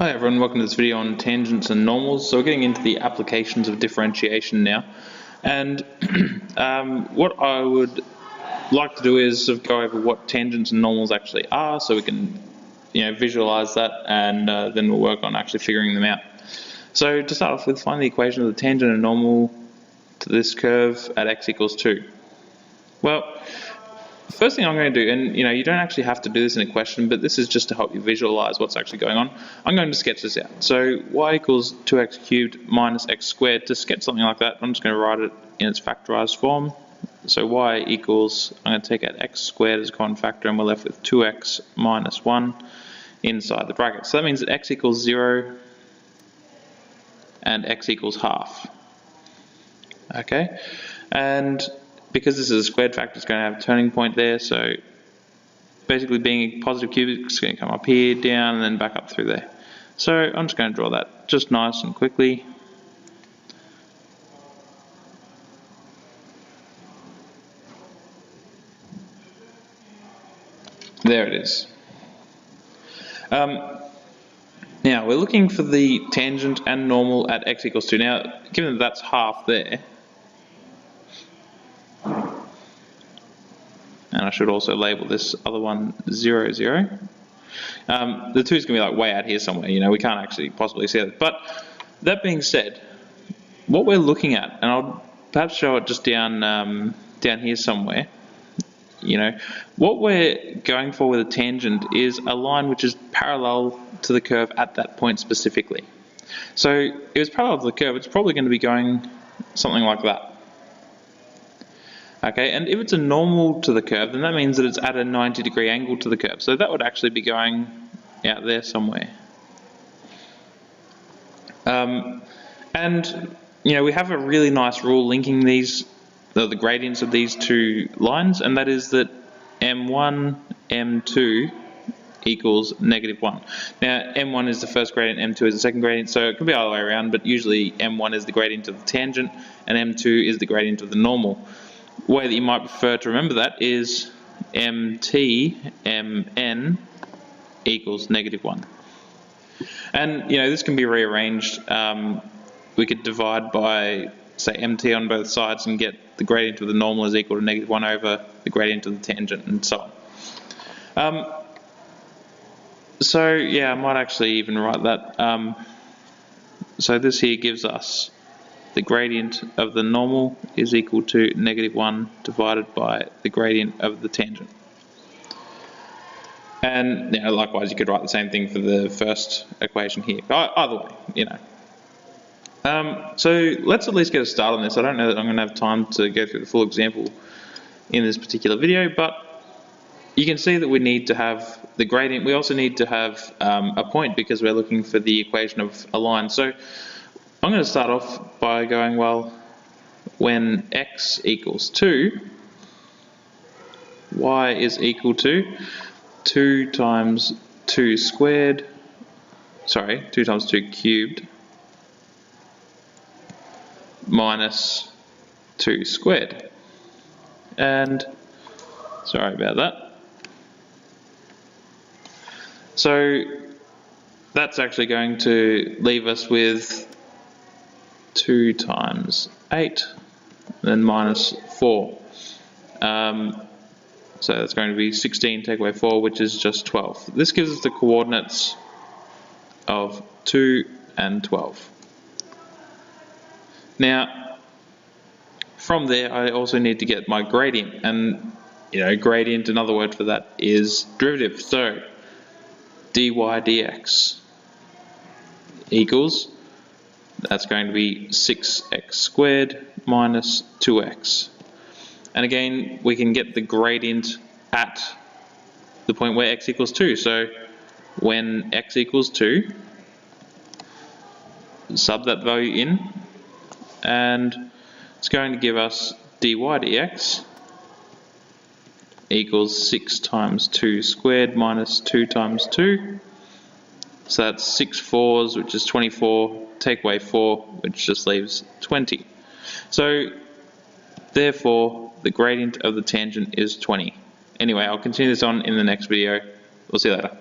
Hi everyone, welcome to this video on tangents and normals. So we're getting into the applications of differentiation now. And what I would like to do is sort of go over what tangents and normals actually are so we can visualize that, and then we'll work on actually figuring them out. So to start off with, find the equation of the tangent and normal to this curve at x equals 2. Well, first thing I'm going to do, and you don't actually have to do this in a question, but this is just to help you visualize what's actually going on. I'm going to sketch this out. So y equals 2x cubed minus x squared. To sketch something like that, I'm just going to write it in its factorized form. So y equals, I'm going to take out x squared as a common factor, and we're left with 2x minus 1 inside the bracket. So that means that x equals 0 and x equals half. Okay, and because this is a squared factor, it's going to have a turning point there, so basically being a positive cubic, it's going to come up here, down, and then back up through there. So I'm just going to draw that just nice and quickly. There it is. Now we're looking for the tangent and normal at x equals 2. Now, given that that's half there, and I should also label this other one 0, 0. The 2 is going to be like way out here somewhere, we can't actually possibly see it. But that being said, what we're looking at, and I'll perhaps show it just down here somewhere, what we're going for with a tangent is a line which is parallel to the curve at that point specifically. So if it's parallel to the curve, it's probably going to be going something like that. Okay, and if it's a normal to the curve, then that means that it's at a 90-degree angle to the curve. So that would actually be going out there somewhere. And we have a really nice rule linking these, the gradients of these two lines, and that is that m1, m2 equals -1. Now m1 is the first gradient, m2 is the second gradient, so it could be all the way around, but usually m1 is the gradient of the tangent and m2 is the gradient of the normal. The way that you might prefer to remember that is mt mn equals -1. And this can be rearranged. We could divide by, say, mt on both sides and get the gradient of the normal is equal to -1 over the gradient of the tangent, and so on. So yeah, I might actually even write that. So this here gives us the gradient of the normal is equal to -1 divided by the gradient of the tangent. And likewise, you could write the same thing for the first equation here. Either way, So let's at least get a start on this. I don't know that I'm going to have time to go through the full example in this particular video, but you can see that we need to have the gradient. We also need to have a point because we're looking for the equation of a line. So I'm going to start off by going, well, when x equals 2, y is equal to 2 times 2 squared, 2 times 2 cubed minus 2 squared. And sorry about that. So that's actually going to leave us with 2 times 8, then minus 4. So that's going to be 16 take away 4, which is just 12. This gives us the coordinates of 2 and 12. Now, from there, I also need to get my gradient, and gradient, another word for that is derivative. So dy dx equals, that's going to be 6x squared minus 2x. And again, we can get the gradient at the point where x equals 2. So when x equals 2, sub that value in, and it's going to give us dy dx equals 6 times 2 squared minus 2 times 2. So that's 6 fours, which is 24, take away 4, which just leaves 20. So therefore, the gradient of the tangent is 20. Anyway, I'll continue this on in the next video. We'll see you later.